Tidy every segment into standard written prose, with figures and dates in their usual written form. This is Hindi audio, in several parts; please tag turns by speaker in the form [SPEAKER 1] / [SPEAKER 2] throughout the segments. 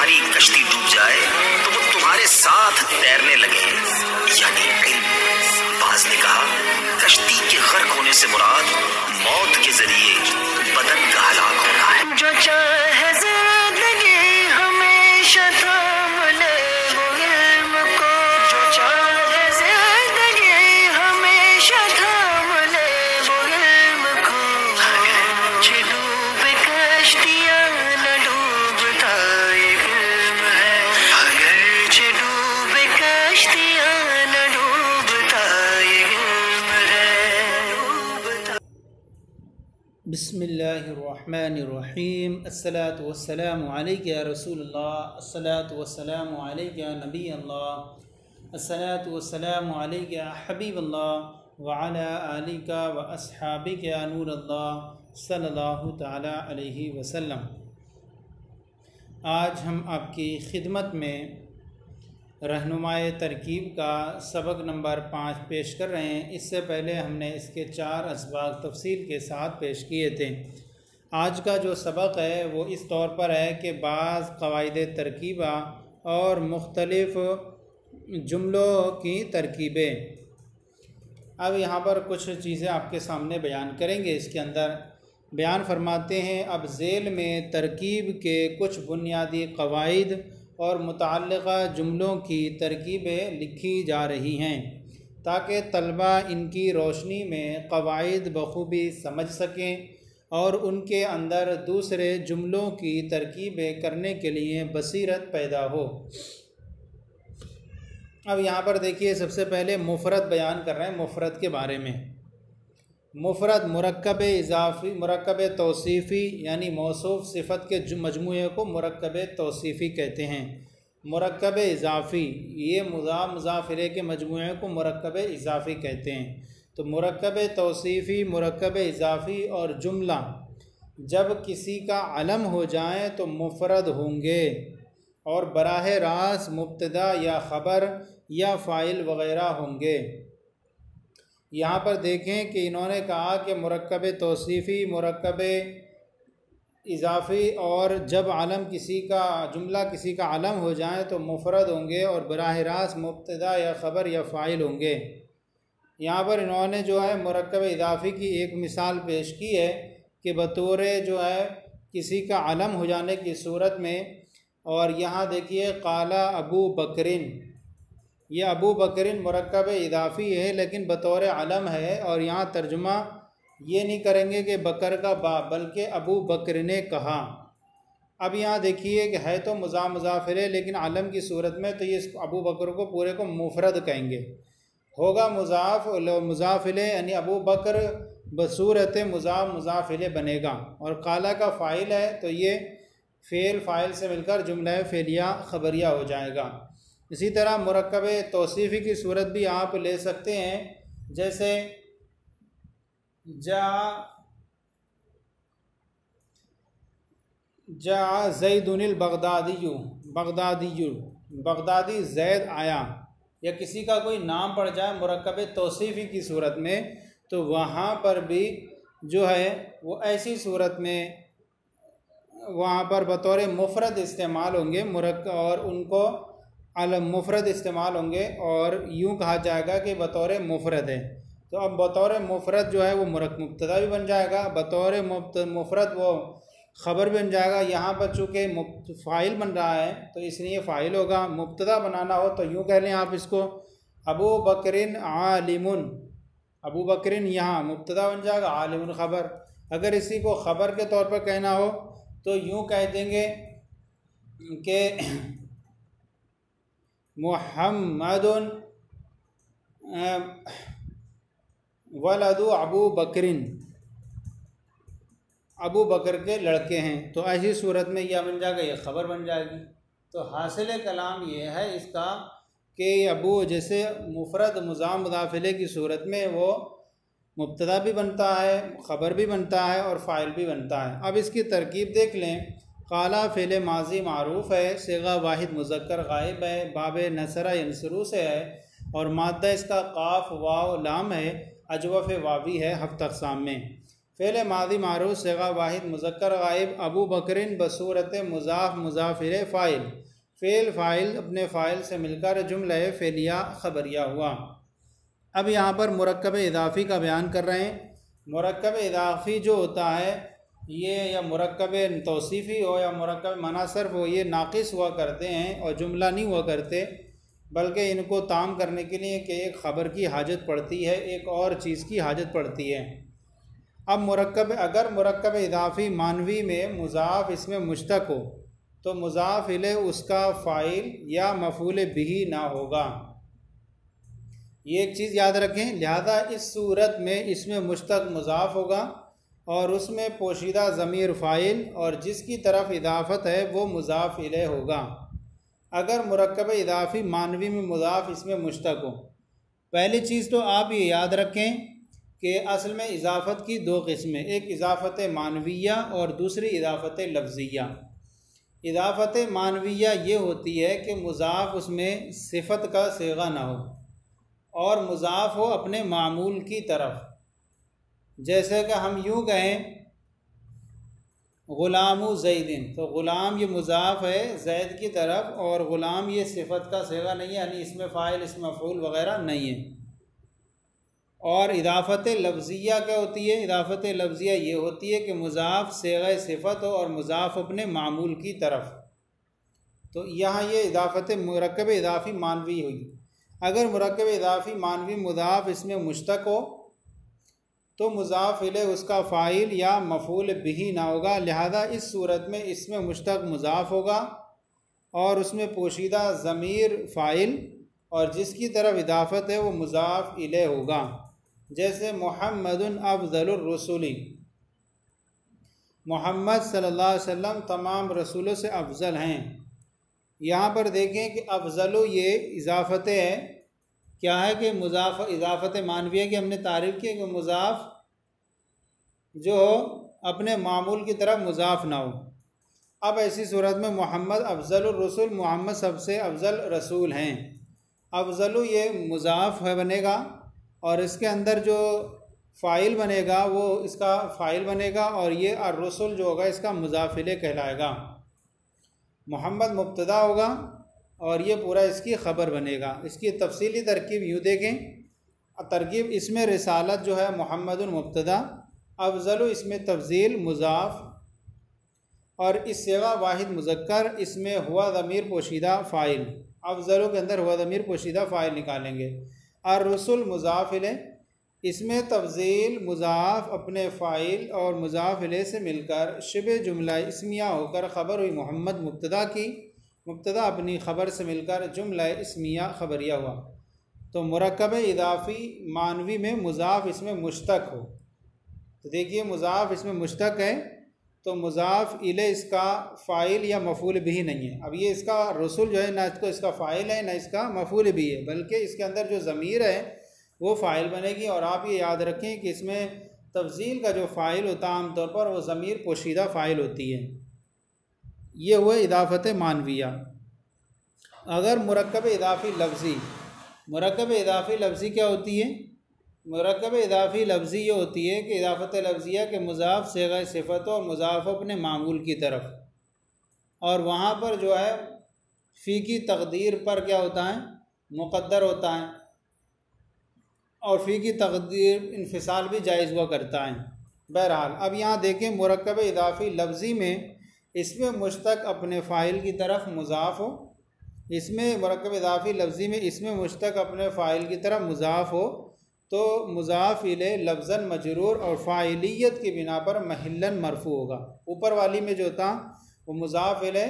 [SPEAKER 1] तुम्हारी कश्ती डूब जाए तो वो तुम्हारे साथ तैरने लगे, यानी इल्म। बाज ने कहा, कश्ती के गर्क होने से मुराद मौत के जरिए बदन का हलाक होना है। जो चाहे जिंदगी हमेशा थाम ले वो इल्म को, जो चाहे जिंदगी हमेशा थाम ले वो इल्म को। अगर डूबे कश्तियां न डूबता एक इल्म है, अगर डूबे कश्तियां न डूबता एक इल्म है।
[SPEAKER 2] बिस्मिल्लाहिर्रहमानिर्रहीम। अस्सलातु वस्सलामु अलैका या रसूलल्लाह, अस्सलातु वस्सलामु अलैका या नबी अल्लाह, अस्सलातु वस्सलामु अलैका या हबीबल्लाह व अला आलिका व अस्हाबिका या नूरल्लाह सल्लल्लाहु तआला अलैहि वसल्लम। आज हम आपकी खिदमत में रहनुमाए तरकीब का सबक नंबर 5 पेश कर रहे हैं। इससे पहले हमने इसके 4 असबाब तफसील के साथ पेश किए थे। आज का जो सबक है वो इस तौर पर है कि बाज़ क़वाइद तरकीबा और मुख्तलिफ़ जुमलों की तरकीबें। अब यहाँ पर कुछ चीज़ें आपके सामने बयान करेंगे। इसके अंदर बयान फरमाते हैं, अब ज़ेल में तरकीब के कुछ बुनियादी क़वाइद और मुतअल्लिक़ा जुमलों की तरकीबें लिखी जा रही हैं ताकि तलबा इनकी रोशनी में क़वाइद बखूबी समझ सकें और उनके अंदर दूसरे जुमलों की तरकीबें करने के लिए बसीरत पैदा हो। अब यहाँ पर देखिए, सबसे पहले मुफ़रद बयान कर रहे हैं। मुफ़रद के बारे में, मुफ़रद मुरक्कब इज़ाफ़ी, मुरक्कब तौसीफ़ी यानी मौसूफ़ सिफ़त के मजमूए को मुरक्कब तौसीफ़ी कहते हैं। मुरक्कब इज़ाफ़ी, ये मुज़ाफ़ मुज़ाफ़ इलैह के मजमूए को मुरक्कब इज़ाफ़ी कहते हैं। तो मुरक्कब तौसीफ़ी, मुरक्कब इज़ाफ़ी और जुमला जब किसी का अलम हो जाए तो मुफ़रद होंगे और बराह रास्त मुब्तदा या ख़बर या फ़ाइल वग़ैरह होंगे। यहाँ पर देखें कि इन्होंने कहा कि मुरक्कब तौसीफ़ी, मुरक्कब इज़ाफ़ी और जब आलम किसी का जुमला किसी का आलम हो जाए तो मुफ़रद होंगे और बराह रास्त मुब्तदा या ख़बर या फ़ाइल होंगे। यहाँ पर इन्होंने जो है मुरक्कब इज़ाफ़ी की एक मिसाल पेश की है कि बतौर जो है किसी का आलम हो जाने की सूरत में, और यहाँ देखिए क़ाला अबू बकरिन, ये अबू बकरिन मुरक्कब इज़ाफ़ी है लेकिन बतौर अलम है, और यहाँ तर्जुमा ये नहीं करेंगे कि बकर का बाप, बल्कि अबू बकर ने कहा। अब यहाँ देखिए कि है तो मुज़ाफ़ मुज़ाफ़ इलैह लेकिन अलम की सूरत में, तो ये अबू बकर को पूरे को मुफ़रद कहेंगे। होगा मुज़ाफ़ मुज़ाफ़ इलैह यानी अबू बकर बसूरत मुज़ाफ़ मुज़ाफ़ इलैह बनेगा, और काला का फ़ाइल है तो ये फ़ेल फ़ाइल से मिलकर जुमला फ़ेलिया ख़बरिया हो जाएगा। इसी तरह मुरक्कब तौसीफ़ी की सूरत भी आप ले सकते हैं, जैसे जा ज़ैदुनिल बगदादियु, बगदादी ज़ैद आया, या किसी का कोई नाम पड़ जाए मुरक्कब तौसीफ़ी की सूरत में तो वहाँ पर भी जो है वो ऐसी सूरत में वहाँ पर बतौर मुफ़रद इस्तेमाल होंगे और उनको अलम मुफ़रद इस्तेमाल होंगे और यूँ कहा जाएगा कि बतौर मुफ़रद है। तो अब बतौर मुफ़रद जो है वो मुब्तदा भी बन जाएगा, बतौर मुफ़रद वो ख़बर बन जाएगा। यहाँ पर चूँकि फ़ाइल बन रहा है तो इसलिए फ़ाइल होगा। मुब्तदा बनाना हो तो यूँ कह लें आप इसको, अबू बकरिन आलिमुन, अबू बकरिन यहाँ मुब्तदा बन जाएगा, आलिमुन ख़बर। अगर इसी को ख़बर के तौर पर कहना हो तो यूँ कह देंगे कि मुहम्मदुन वलदु अबू बकरिन, अबू बकर के लड़के हैं। तो ऐसी सूरत में यह बन जाएगा, यह ख़बर बन जाएगी। तो हासिल कलाम ये है इसका कि अबू जैसे मुफ़रद मुज़ाफ़ मुज़ाफ़ इलैह की सूरत में वो मुब्तदा भी बनता है, ख़बर भी बनता है और फ़ाइल भी बनता है। अब इसकी तरकीब देख लें। काला फ़ेल माजी मारूफ़ है, सिगा वाहिद मुज़क्कर गायब है, बाब नसरा यंसरू से है और मादा इसका काफ वाव लाम है, अजवफ़ वावी है हफ्त अक़साम में। फ़ेल मादी मारूफ सिगा वाहिद मुज़क्कर गायब अबू बकरिन बसूरत मुज़ाफ मुज़ाफिर फ़ाइल। फ़ेल फ़ाइल अपने फ़ाइल से मिलकर जुमला फ़ेलिया ख़बरिया हुआ। अब यहाँ पर मुरक्कब इज़ाफ़ी का बयान कर रहे हैं। मुरक्कब इज़ाफ़ी जो होता है ये या मुरक्कब तौसीफ़ी हो या मुरक्कब मनासरफ़ हो, ये नाक़िस हुआ करते हैं और जुमला नहीं हुआ करते, बल्कि इनको ताम करने के लिए कि एक ख़बर की हाजत पड़ती है, एक और चीज़ की हाजत पड़ती है। अब अगर मुरक्कब इज़ाफ़ी मानवी में मुज़ाफ़ इसमें मुश्तक़ हो तो मुज़ाफ़ इले उसका फ़ाइल या मफ़ूल बिही ना होगा। ये एक चीज़ याद रखें। लिहाजा इस सूरत में इसमें मुश्तक़ मुज़ाफ़ होगा और उसमें पोशीदा ज़मीर फ़ाइल और जिसकी तरफ इदाफ़त है वो मुज़ाफ़ इले होगा। अगर मुरक्कब इज़ाफ़ी मानवी में मुज़ाफ़ इसमें मुश्तक़ हो, पहली चीज़ तो आप ये याद रखें कि असल में इज़ाफ़त की दो किस्में, एक इज़ाफ़त मानविया और दूसरी इज़ाफ़त लफ्ज़िया। इज़ाफ़त मानविया ये होती है कि मुज़ाफ़ उसमें सिफ़त का सिगा ना हो और मुज़ाफ़ हो अपने मामूल की तरफ। जैसे कि हम यूँ कहें ग़ुलामु ज़ैदिन, तो ग़ुलाम ये मुज़ाफ़ है ज़ैद की तरफ और ग़ुलाम ये सिफ़त का सिगा नहीं है, यानी इसमें फ़ाइल इसमें मफ़ूल वग़ैरह नहीं है। और इज़ाफ़त लफ्ज़िया क्या होती है? इज़ाफ़त लफ्ज़िया ये होती है कि मुज़ाफ़ सिगा सिफ़त हो और मुज़ाफ़ अपने मामूल की तरफ। तो यहाँ ये इज़ाफ़त मुरक्कब इज़ाफ़ी मानवी हुई। अगर मुरक्कब इज़ाफ़ी मानवी मुज़ाफ़ इसमें मुश्तक़ हो तो मुज़ाफ़ इले उसका फ़ाइल या मफ़ूल बिही ना होगा। लिहाजा इस सूरत में इसमें मुश्तक़ मुज़ाफ़ होगा और उसमें पोशीदा ज़मीर फ़ाइल और जिसकी तरफ इदाफ़त है वो मुज़ाफ़ इले होगा। जैसे मुहम्मदुन अफ़ज़लुर रुसुली, मोहम्मद सल्लल्लाहु अलैहि वसल्लम तमाम रसूलों से अफ़ज़ल हैं। यहाँ पर देखें कि अफ़ज़लु ये इज़ाफ़त है, क्या है कि मुज़ाफ़ इज़ाफ़त मानविया की हमने तारीफ़ की कि मुज़ाफ़ जो हो अपने मामूल की तरफ मुज़ाफ़ ना हो। अब ऐसी सूरत में मोहम्मद अफ़ज़लुर रसूल, मोहम्मद सबसे अफ़ज़ल रसूल हैं। अफ़ज़लु ये मुज़ाफ़ है बनेगा और इसके अंदर जो फ़ाइल बनेगा वो इसका फ़ाइल बनेगा और ये ar-रसूल जो होगा इसका मुज़ाफ़ इले कहलाएगा। मोहम्मद मुब्तदा होगा और ये पूरा इसकी ख़बर बनेगा। इसकी तफसीली तरकीब यूँ देखें, तरकीब इसमें रिसालत जो है मोहम्मदुन मुब्तदा, अफ़ज़लु इसमें तफ़ज़ील मुज़ाफ़ और इस सिगा वाहिद मुज़क्कर इसमें हुआ ज़मीर पोशीदा फ़ाइल। अफ़ज़लु के अंदर हुआ ज़मीर पोशीदा फ़ाइल निकालेंगे। ar-रसूल मुज़ाफ़ इले इसमें तफ़ज़ील मुज़ाफ़ अपने फ़ाइल और मुज़ाफ़ इले से मिलकर शिबे जुमला इस्मिया होकर ख़बर हुई मोहम्मद मुब्तदा की, मुब्तदा अपनी ख़बर से मिलकर जुमला इस्मिया ख़बरिया हुआ। तो मुरक्कब इज़ाफ़ी मानवी में मुज़ाफ़ इसमें मुश्तक़ हो, तो देखिए मुज़ाफ़ इसमें मुश्तक़ है तो मुज़ाफ़ इले इसका फ़ाइल या मफ़ूल बिही नहीं है। अब ये इसका रसूल जो है ना इसको इसका फ़ाइल है ना इसका मफ़ूल बिही है, बल्कि इसके अंदर जो ज़मीर है वो फ़ाइल बनेगी। और आप ये याद रखें कि इसमें तफ़ज़ील का जो फ़ाइल होता है आमतौर पर वो ज़मीर पोशीदा फ़ाइल होती है। ये हुए इदाफ़त मानविया। अगर मुरक्कब इज़ाफ़ी लफ्ज़ी, मुरक्कब इज़ाफ़ी लफ्ज़ी क्या होती है? मुरक्कब इज़ाफ़ी लफ्ज़ी ये होती है कि इज़ाफ़त लफ्ज़िया के मुज़ाफ़ सिग़ा सिफ़त और मुज़ाफ़ अपने मामूल की तरफ, और वहाँ पर जो है फ़ी की तक़दीर पर क्या होता है? मुक़द्दर होता है और फ़ी की तक़दीर इन्फ़िसाल भी जायज़ हुआ करता है। बहरहाल अब यहाँ देखें मुरक्कब इज़ाफ़ी लफ्ज़ी में इसमें मुश्तक़ अपने फ़ाइल की तरफ मुज़ाफ़ हो, इसमें मुरक्कब इज़ाफ़ी लफ्ज़ी में इसमें मुश्तक़ अपने फ़ाइल की तरफ मुज़ाफ़ हो तो मुज़ाफ़ इले लफ्ज़न मजरूर और फ़ाइलियत की बिना पर महिलन मरफ़ू होगा। ऊपर वाली में जो था वो मुज़ाफ़ इले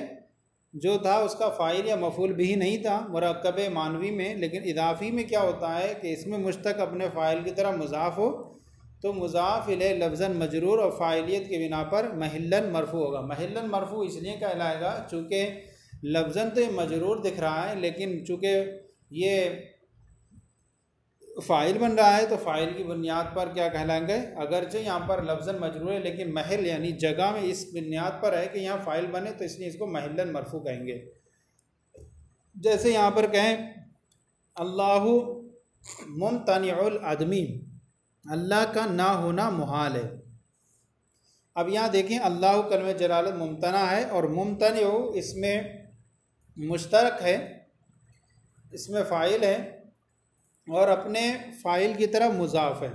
[SPEAKER 2] जो था उसका फ़ाइल या मफ़ूल भी नहीं था मुरक्कब मानवी में, लेकिन इज़ाफ़ी में क्या होता है कि इसमें मुश्तक़ अपने फ़ाइल की तरफ मुज़ाफ़ हो तो मुज़ाफ़ इले लफ्ज़न मजरूर और फ़ाइलियत की बिना पर महिलन मरफ़ू होगा। महिलन मरफ़ू इसलिए कहलाएगा चूँकि लफ्ज़न तो मजरूर दिख रहा है, लेकिन चूँकि ये फ़ाइल बन रहा है तो फ़ाइल की बुनियाद पर क्या कहलाएंगे? अगरचे यहाँ पर लफ्ज़न मजरूर है लेकिन महल यानी जगह में इस बुनियाद पर है कि यहाँ फ़ाइल बने तो इसलिए इसको महिलन मरफ़ू कहेंगे। जैसे यहाँ पर कहें अल्लाहु मुमतनिउल अदमी, अल्लाह का ना होना मुहाल है। अब यहाँ देखें अल्लाह कलमे जलालत मुमतना है और मुमतन इसमें मुश्तरक है, इसमें फ़ाइल है और अपने फ़ाइल की तरफ मुज़ाफ़ है।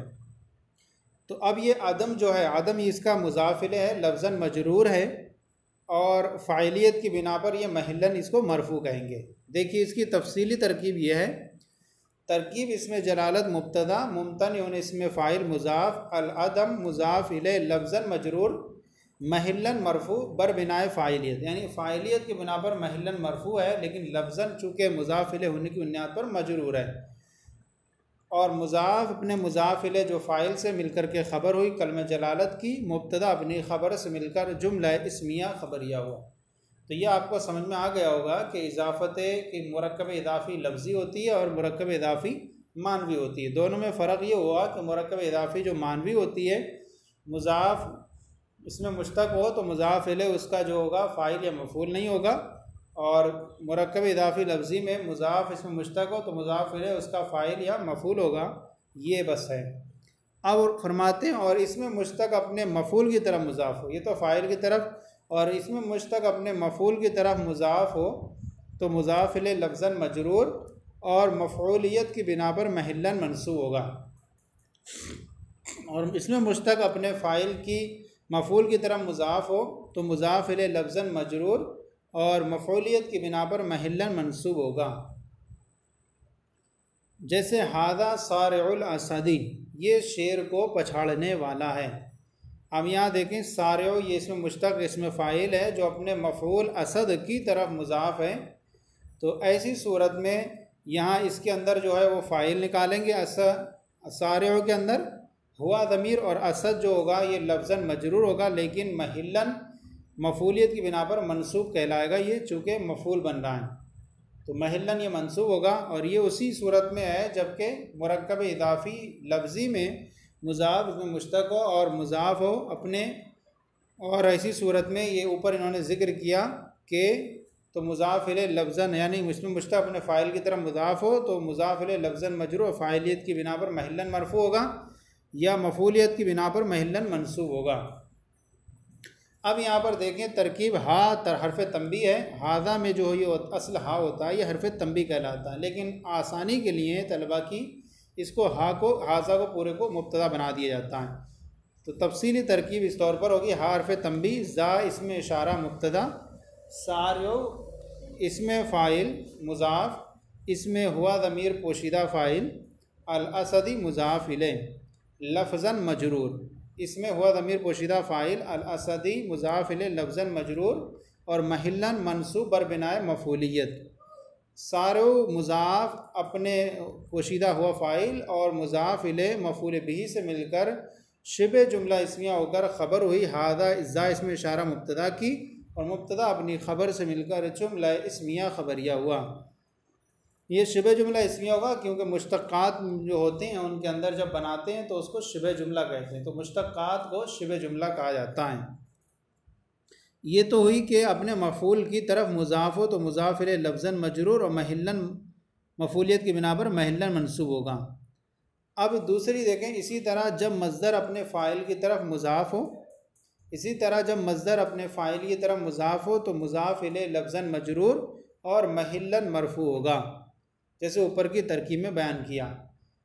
[SPEAKER 2] तो अब ये अदम जो है, अदम इसका मुज़ाफ़िल है, लफ्ज़न मजरूर है और फ़ाइलियत की बिना पर ये महल्लन इसको मरफ़ू कहेंगे। देखिए इसकी तफसीली तरकीब ये है। तरकीब इसमें जलालत मुब्तदा, मुमतन इसमें फ़ाइल मुज़ाफ़, अल अदम मुज़ाफ़ इलैह लफ्ज़न मजरूर, महल्लन मरफ़ू बर बिनाए फ़ाइलियत, यानी फ़ाइलियत की बिना पर महल्लन मरफ़ू है लेकिन लफ्ज़न चूँकि मुज़ाफ़ इलैह होने की बुनियाद पर मजरूर है। और मुज़ाफ़ अपने मुज़ाफ़ इलैह जो फ़ाइल से मिलकर के ख़बर हुई कलमे जलालत की, मुब्तदा अपनी ख़बर से मिलकर जुमला इस्मिया ख़बरिया हुआ। तो ये आपको समझ में आ गया होगा कि इजाफ़त की मुरक्कब इदाफ़ी लफ्ज़ी होती है और मुरक्कब इदाफ़ी मानवी होती है। दोनों में फ़र्क ये हुआ कि मुरक्कब इदाफ़ी जो मानवी होती है, मुज़ाफ़ इसमें मुश्तक हो तो मुज़ाफ़ इलैह उसका जो होगा फ़ाइल या मफ़ूल नहीं होगा, और मुरक्कब इदाफ़ी लफ्ज़ी में मुज़ाफ़ इसमें मुश्तक हो तो मुज़ाफ़ इलैह उसका फ़ाइल या मफ़ूल होगा। ये बस है। अब फरमाते हैं और इसमें मुश्तक अपने मफ़ूल की तरफ मुज़ाफ़ हो, ये तो फ़ाइल की तरफ, और इसमें मुश्तक अपने मफ़ूल की तरफ मुज़ाफ़ हो तो मुज़ाफ़ इलैह लफ्ज़न मजरूर और मफ़ऊलियत की बिना पर महल्लन मंसूब होगा। और इसमें मुश्तक अपने फ़ाइल की मफ़ूल की तरफ मुज़ाफ़ हो तो मुज़ाफ़ इलैह लफ्ज़न मजरूर और मफ़ऊलियत की बिना पर महल्लन मंसूब होगा। जैसे हादा सारिउल असदी, ये शेर को पछाड़ने वाला है। हम यहाँ देखें सारिउ ये इसमें मुश्तक इसमें फ़ाइल है जो अपने मफ़ऊल असद की तरफ मुज़ाफ़ है। तो ऐसी सूरत में यहाँ इसके अंदर जो है वो फ़ाइल निकालेंगे। सारिउ के अंदर हुआ ज़मीर और असद जो होगा ये लफ्ज़न मजरूर होगा लेकिन महल्लन मफ़ूलियत की बिना पर मंसूब कहलाएगा, ये चूँकि मफ़ूल बन रहा है तो महल्लन ये मंसूब होगा। और ये उसी सूरत में है जबकि मुरक्कब इदाफ़ी लफ्ज़ी में मुज़ाफ़ इसमें मुश्तक हो और मुज़ाफ़ हो अपने, और ऐसी सूरत में ये ऊपर इन्होंने ज़िक्र किया कि तो मुज़ाफ़ इलैह लफ्ज़न यानी इसमें मुश्तक अपने फ़ाइल की तरफ मुज़ाफ़ हो तो मुज़ाफ़ इलैह लफ्ज़न मजरूर और फ़ाइलियत की बिना पर महल्लन मरफ़ू होगा या मफ़ूलियत की बिना पर महल्लन मंसूब होगा। अब यहाँ पर देखें तरकीब हा हरफ तंबी है। हाजा में जो ये असल हा होता है ये हरफ तंबी कहलाता है, लेकिन आसानी के लिए तलबा की इसको हाजा को पूरे को मुब्तदा बना दिया जाता है। तो तफसीली तरकीब इस तौर पर होगी, हा हरफ तंबी, ज़ा इसमें इशारा मुब्तदा, सारियो इसमें फ़ाइल मुज़ाफ़, इसमें हुआ ज़मीर पोशीदा फ़ाइल, अल असदी मुज़ाफ़ इलैह लफ्ज़न मजरूर, इसमें हुआ ज़मीर पोशीदा फ़ाइल, अल असदी मुज़ाफ़ इलैह लफ्ज़न मजरूर और महल्लन मंसूब बर बिनाए मफ़ूलियत। सारो मुज़ाफ़ अपने पोशीदा हुआ फ़ाइल और मुज़ाफ़ इलैह मफ़ूल बिही से मिलकर शिबे जुमला इस्मिया होकर ख़बर हुई। हादा इज़्ज़ा इसमें इशारा मुब्तदा की और मुब्तदा अपनी ख़बर से मिलकर जुमला इस्मिया ख़बरिया हुआ। ये शिबे जुमला इस्मिया होगा क्योंकि मुश्तक़ात जो होते हैं उनके अंदर जब बनाते हैं तो उसको शिबे जुमला कहते हैं, तो मुश्तक़ात को शिबे जुमला कहा जाता है। ये तो हुई कि अपने मफ़ूल की तरफ मुज़ाफ़ हो तो मुज़ाफ़ इलैह लफ्ज़न मजरूर और महल्लन मफ़ूलियत की बिना पर महल्लन मंसूब होगा। अब दूसरी देखें, इसी तरह जब मज़दर अपने फ़ाइल की तरफ मुज़ाफ़ हो, इसी तरह जब मज़दर अपने फ़ाइल की तरफ मुज़ाफ़ हो तो मुज़ाफ़ इलैह लफ्ज़न मजरूर और महल्लन मरफ़ू होगा, जैसे ऊपर की तरकीब में बयान किया।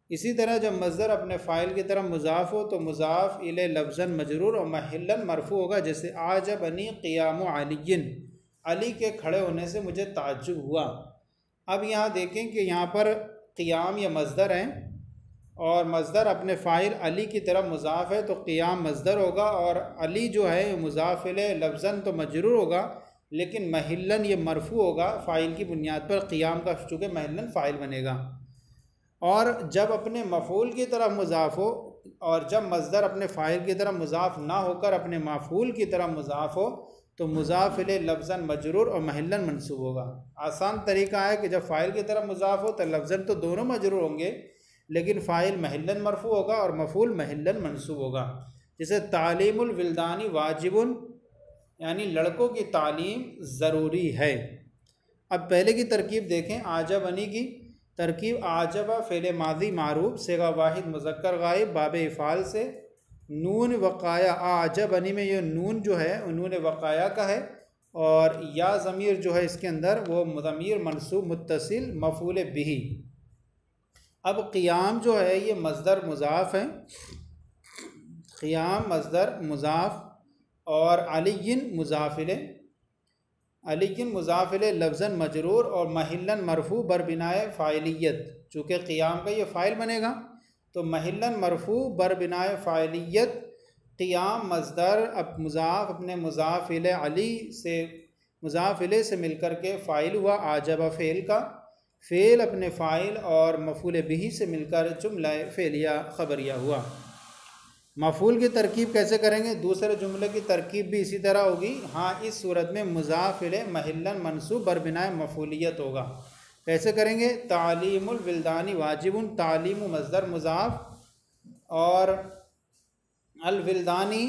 [SPEAKER 2] इसी तरह जब मज़दर अपने फ़ाइल की तरफ मुज़ाफ़ हो तो मुज़ाफ़ इलैह लफ्ज़न मजरूर और महल्लन मरफ़ू होगा, जैसे आजबनी क़ियामु अलिय्यिन, अली के खड़े होने से मुझे ताज्जुब हुआ। अब यहाँ देखें कि यहाँ पर क़ियाम या मज़दर हैं और मज़दर अपने फ़ाइल अली की तरफ मुज़ाफ़ है तो क़ियाम मज़दर होगा और अली जो है मुज़ाफ़ इलैह लफ्ज़न तो मजरूर होगा लेकिन महल्लन ये मरफ़ू होगा फ़ाइल की बुनियाद पर, क़ियाम का चूँकि महल्लन फ़ाइल बनेगा। और जब अपने मफ़ूल की तरफ मुज़ाफ़ हो और जब मज़दर अपने फ़ाइल की तरफ मुज़ाफ़ ना होकर अपने मफ़ूल की तरफ मुज़ाफ़ हो तो मुज़ाफ़ इलैह लफ्ज़न मजरूर और महल्लन मंसूब होगा। आसान तरीका है कि जब फ़ाइल की तरफ मुज़ाफ़ हो तो लफ्ज़न तो दोनों मजरूर होंगे लेकिन फ़ाइल महल्लन मरफ़ू होगा और मफ़ूल महल्लन मंसूब होगा। जैसे तालीमुल विल्दानी वाजिबुन, यानी लड़कों की तालीम ज़रूरी है। अब पहले की तरकीब देखें, आजबनी की तरकीब, आजबा फ़ेल माज़ी मारूफ सेगा वाहिद मुज़क्कर गायब बाब इफ़ाल से नून वक़ाया आजबनी में ये नून जो है नून वक़ाया का है, और या ज़मीर जो है इसके अंदर वो ज़मीर मनसूब मुत्तसिल मफ़ूल बिही। अब क़ियाम जो है ये मज़दर मुज़ाफ़ है, क़ियाम मज़दर मुज़ाफ़, और अलिय्यन मुज़ाफ़िल, अलिय्यन मुज़ाफ़िल लफ्ज़न मजरूर और महिलन मरफ़ू बरबिनाए फ़ाइलियत। चूँकि क़ियाम का ये फ़ाइल बनेगा तो महिलन मरफ़ू बरबिनाए फ़ाइलियत, क़ियाम मज़दर अब मुज़ाफ़ अपने मुज़ाफ़िल अली से मुज़ाफ़िले से मिलकर के फ़ाइल हुआ, आजब फ़ेल का फ़ेल अपने फ़ाइल और मफ़ूल बिही से मिलकर जुमला फ़ेलिया ख़बरिया हुआ। मफ़ूल की तरकीब कैसे करेंगे? दूसरे जुमले की तरकीब भी इसी तरह होगी। हाँ, इस सूरत में मुज़ाफ़िल महिलन मनसूब बरबिनाए मफ़ूलियत होगा। कैसे करेंगे? तालीमुल विल्दानी वाजिबुन, तालीम मज़दर मुज़ाफ़ और अल विल्दानी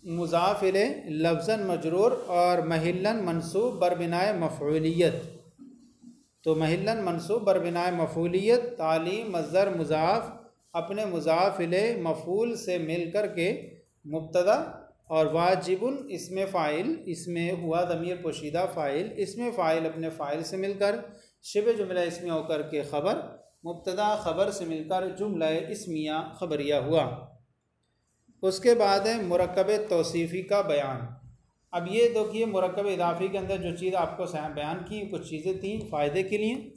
[SPEAKER 2] मुज़ाफ़िल लफ्ज़न मजरूर और महिलन मनसूब बरबिनाए मफ़ऊलियत। तो महिलन मनसूब बरबिनाए मफ़ऊलियत, तालीम मज़दर मुज़ाफ़ अपने मुज़ाफ़िले मफ़ूल से मिल कर के मुब्तदा, और वाजिबुन इसमें फ़ाइल, इसमें हुआ ज़मीर पोशीदा फ़ाइल, इसमें फ़ाइल अपने फ़ाइल से मिलकर शिबे जुमला इसमें होकर के ख़बर, मुब्तदा ख़बर से मिलकर जुमला इस्मिया ख़बरिया हुआ। उसके बाद है मुरक्कब तौसीफ़ी का बयान। अब ये देखिए मुरक्कब इज़ाफ़ी के अंदर जो चीज़ आपको बयान की, कुछ चीज़ें थी फ़ायदे के लिए।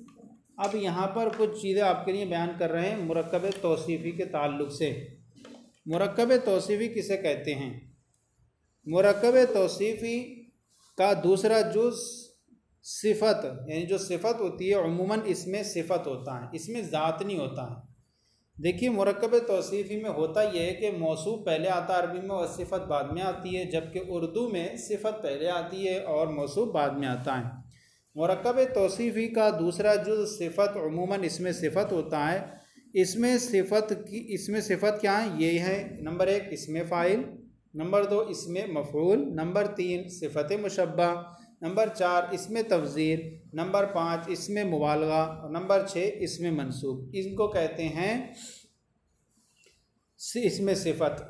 [SPEAKER 2] अब यहाँ पर कुछ चीज़ें आपके लिए बयान कर रहे हैं मुरक्कब तौसीफ़ी के ताल्लुक़ से। मुरक्कब तौसीफ़ी किसे कहते हैं? मुरक्कब तौसीफ़ी का दूसरा जुज़ सिफ़त, यानी जो सिफ़त होती है उमूमन इसमें सिफ़त होता है, इसमें ज़ात नहीं होता है। देखिए मुरक्कब तौसीफ़ी में होता यह है कि मौसूफ़ पहले आता है अरबी में और सिफ़त बाद में आती है, जबकि उर्दू में सिफ़त पहले आती है और मौसूफ़ बाद में आता है। मुरक्कब तौसीफ़ी का दूसरा जुज़ सिफ़त उमूमन इसमें सिफ़त होता है। इसमें सिफ़त क्या है? ये है नंबर 1 इसमें फ़ाइल, नंबर 2 इसमें मफ़ऊल, नंबर 3 सिफ़त मुशब्बा, नंबर 4 इसमें तफ़ज़ील, नंबर 5 इसमें मुबालगा और नंबर 6 इसमें मनसूब। इनको कहते हैं इसमें सिफ़त।